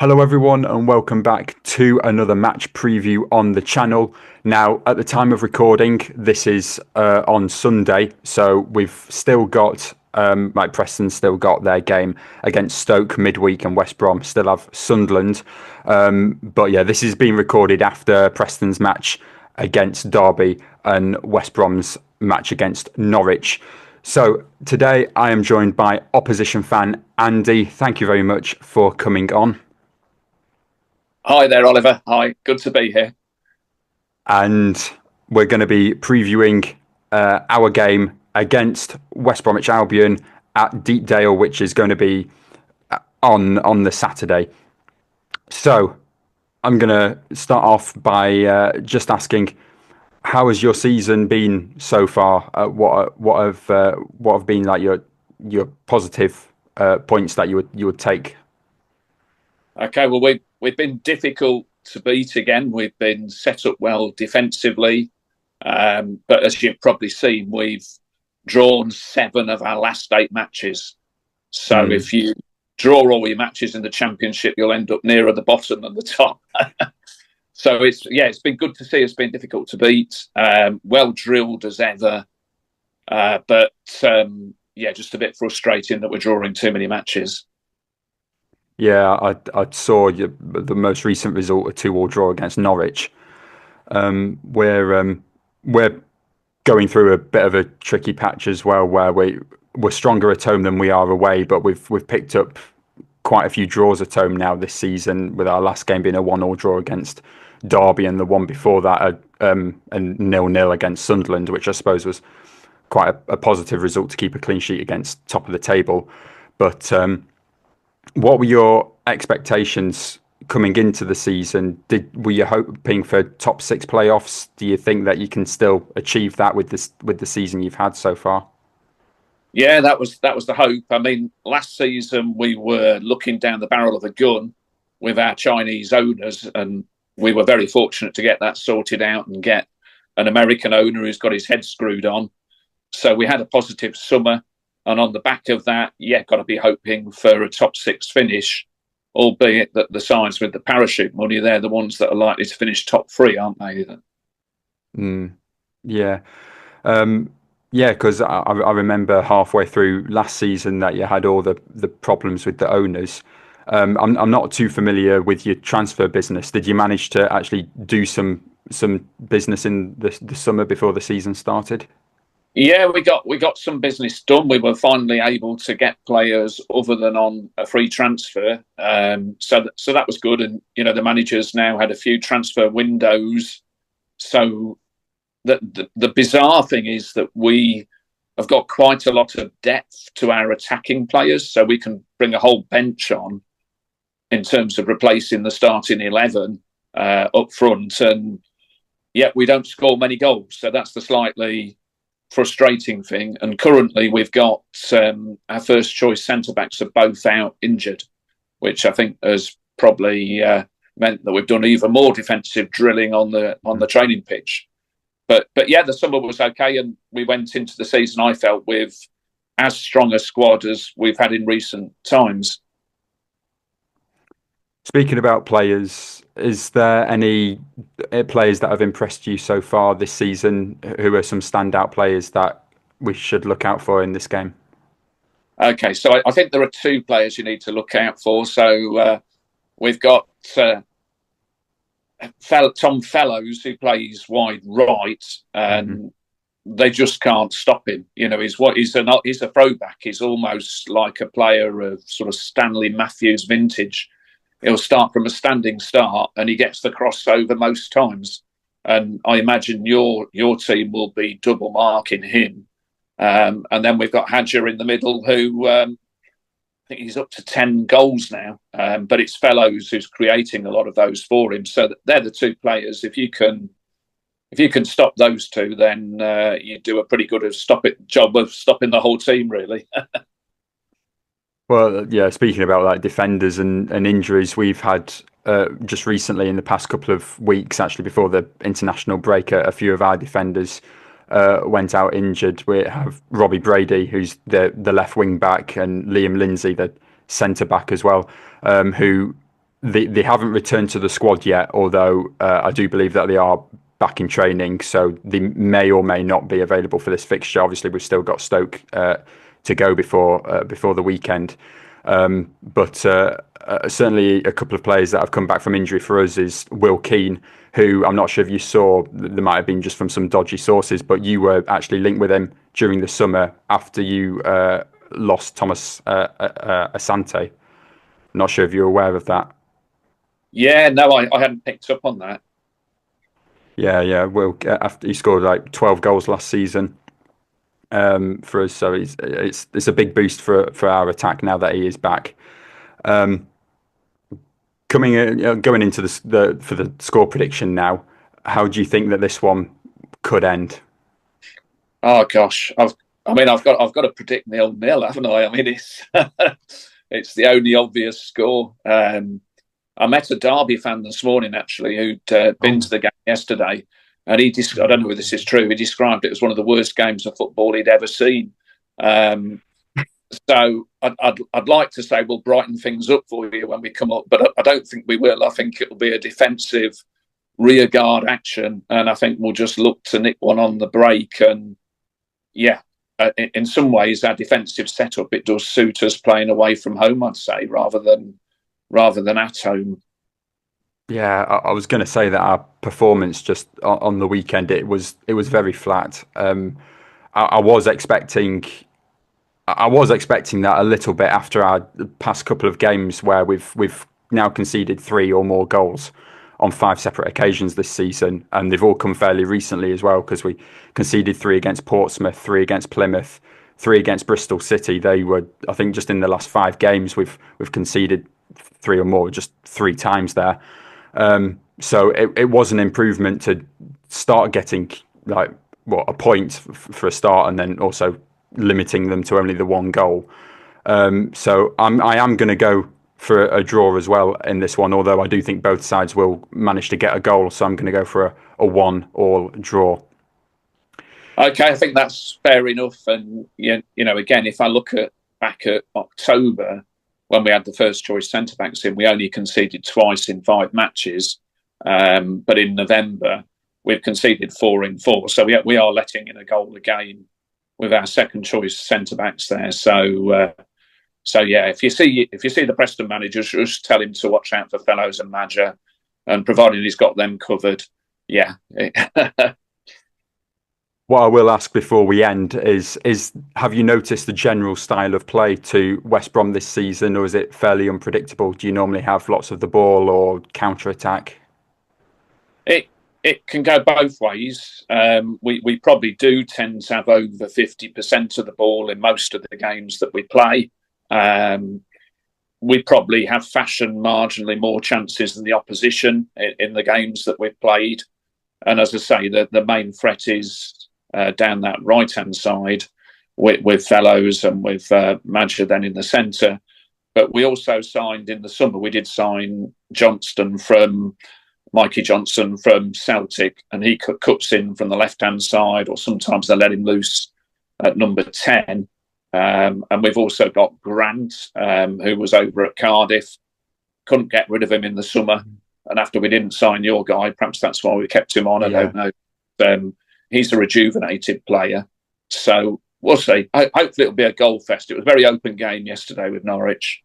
Hello everyone and welcome back to another match preview on the channel. Now, at the time of recording, this is on Sunday, so we've still got, Preston still got their game against Stoke midweek and West Brom still have Sunderland. But yeah, this is being recorded after Preston's match against Derby and West Brom's match against Norwich. So today I am joined by opposition fan Andy. Thank you very much for coming on. Hi there, Oliver. Hi, good to be here. And we're going to be previewing our game against West Bromwich Albion at Deepdale, which is going to be on the Saturday. So I'm going to start off by just asking, how has your season been so far? What have been like your positive points that you would take? Okay, well we've been difficult to beat again. We've been set up well defensively, but as you've probably seen, we've drawn 7 of our last 8 matches. So Mm. if you draw all your matches in the Championship, you'll end up nearer the bottom than the top. So it's been good to see. It's been difficult to beat. Well drilled as ever, but just a bit frustrating that we're drawing too many matches. Yeah, I saw the most recent result, a 2-2 draw against Norwich. We're going through a bit of a tricky patch as well, where we're stronger at home than we are away, but we've picked up quite a few draws at home now this season, with our last game being a 1-1 draw against Derby, and the one before that a 0-0 against Sunderland, which I suppose was quite a positive result to keep a clean sheet against top of the table. But what were your expectations coming into the season? Were you hoping for top 6 playoffs? Do you think that you can still achieve that with the season you've had so far? Yeah, that was the hope. I mean, last season we were looking down the barrel of a gun with our Chinese owners, and we were very fortunate to get that sorted out and get an American owner who's got his head screwed on. So we had a positive summer, and on the back of that, got to be hoping for a top 6 finish. Albeit that the sides with the parachute money, they're the ones that are likely to finish top 3, aren't they? Mm, yeah. Yeah, because I remember halfway through last season that you had all the problems with the owners. I'm not too familiar with your transfer business. Did you manage to actually do some business in the summer before the season started? Yeah, we got some business done. We were finally able to get players other than on a free transfer. So that was good. And the managers now had a few transfer windows. So the bizarre thing is that we have got quite a lot of depth to our attacking players, so we can bring a whole bench on in terms of replacing the starting 11 up front. And yet we don't score many goals. So that's the slightly frustrating thing. And currently we've got our first choice centre backs are both out injured, which I think has probably meant that we've done even more defensive drilling on the training pitch. But yeah, the summer was okay, and we went into the season, I felt, with as strong a squad as we've had in recent times. Speaking about players, is there any players that have impressed you so far this season? Who are some standout players that we should look out for in this game? Okay, so I think there are 2 players you need to look out for. So we've got Tom Fellows, who plays wide right, Hmm. and they just can't stop him. He's a throwback. He's almost like a player of sort of Stanley Matthews vintage. He'll start from a standing start, and he gets the crossover most times. And I imagine your team will be double marking him. And then we've got Hadger in the middle, who I think he's up to 10 goals now. But it's Fellows who's creating a lot of those for him. So they're the 2 players. If you can stop those 2, then you do a pretty good job of stopping the whole team, really. Well, yeah, speaking about like defenders and injuries, we've had just recently in the past couple of weeks, actually before the international break, a few of our defenders went out injured. We have Robbie Brady, who's the left wing back, and Liam Lindsay, the centre back as well, who they haven't returned to the squad yet, although I do believe that they are back in training, so they may or may not be available for this fixture. Obviously, we've still got Stoke to go before the weekend. But certainly a couple of players that have come back from injury for us is Will Keane, who I'm not sure if you saw, there might have been just from some dodgy sources, but you were actually linked with him during the summer after you lost Thomas Asante. Not sure if you're aware of that. Yeah, no, I hadn't picked up on that. Yeah. Will, after he scored like 12 goals last season for us, so it's a big boost for our attack now that he is back. Going into the for the score prediction now, how do you think that this one could end? Oh gosh, I've got to predict 0-0, haven't I? I mean, it's it's the only obvious score. I met a Derby fan this morning actually who'd been to the game yesterday, and I don't know whether this is true. He described it as one of the worst games of football he'd ever seen. So I'd like to say we'll brighten things up for you when we come up, but I don't think we will. I think it'll be a defensive rearguard action, and I think we'll just look to nick one on the break. And yeah, in some ways, our defensive setup, it does suit us playing away from home, I'd say, rather than at home. Yeah, I was going to say that our performance just on the weekend it was very flat. I was expecting that a little bit after our past couple of games where we've now conceded 3 or more goals on 5 separate occasions this season, and they've all come fairly recently as well, because we conceded 3 against Portsmouth, 3 against Plymouth, 3 against Bristol City. They were, I think, just in the last 5 games we've conceded 3 or more, just 3 times there. So it was an improvement to start getting like a point for a start, and then also limiting them to only the 1 goal. So I am going to go for a draw as well in this one, although I do think both sides will manage to get a goal. So I'm going to go for a 1-1 draw. Okay, I think that's fair enough. And again, if I look back at October when we had the first choice centre backs in, we only conceded twice in 5 matches. But in November, we've conceded 4 in 4. So we are letting in a goal a game with our second choice centre backs there. So yeah, if you see the Preston manager, just tell him to watch out for Fellows and Madger, and provided he's got them covered, yeah. What I will ask before we end is have you noticed the general style of play to West Brom this season, or is it fairly unpredictable? Do you normally have lots of the ball or counter attack? It can go both ways. We probably do tend to have over 50% of the ball in most of the games that we play. We probably have fashioned marginally more chances than the opposition in the games that we've played. And as I say, the main threat is down that right-hand side with Fellows and with Madger then in the centre. But we also signed in the summer, we did sign Mikey Johnson from Celtic, and he cuts in from the left-hand side, or sometimes they let him loose at number 10. And we've also got Grant, who was over at Cardiff. Couldn't get rid of him in the summer. And after we didn't sign your guy, perhaps that's why we kept him on. I don't know. He's a rejuvenated player. So we'll see. Hopefully it'll be a goal fest. It was a very open game yesterday with Norwich.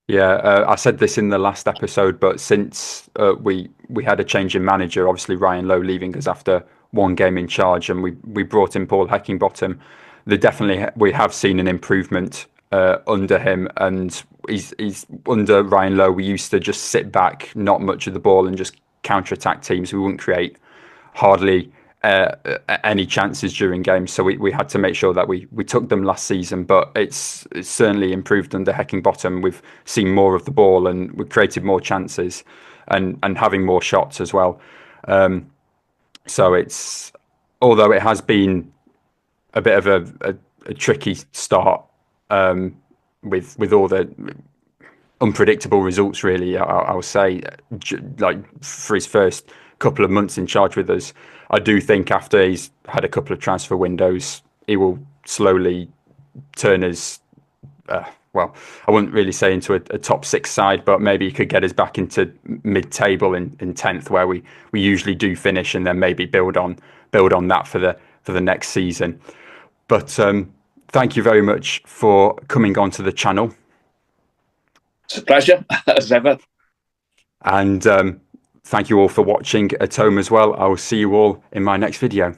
Yeah, I said this in the last episode, but since we had a change in manager, obviously Ryan Lowe leaving us after 1 game in charge, and we brought in Paul Heckingbottom, we have seen an improvement under him, and he's under Ryan Lowe. We used to just sit back, not much of the ball, and just counter attack teams. We wouldn't create hardly any chances during games, so we had to make sure that we took them last season. But it's certainly improved under Heckingbottom. We've seen more of the ball, and we've created more chances, and having more shots as well. So it's, although it has been a bit of a tricky start with all the unpredictable results, really, I'll say, like for his first couple of months in charge with us. I do think after he's had a couple of transfer windows, he will slowly turn his well, I wouldn't really say into a top six side, but maybe he could get us back into mid-table in 10th, where we usually do finish, and then maybe build on that for the next season. But thank you very much for coming onto the channel. It's a pleasure, as ever. And thank you all for watching at home as well. I will see you all in my next video.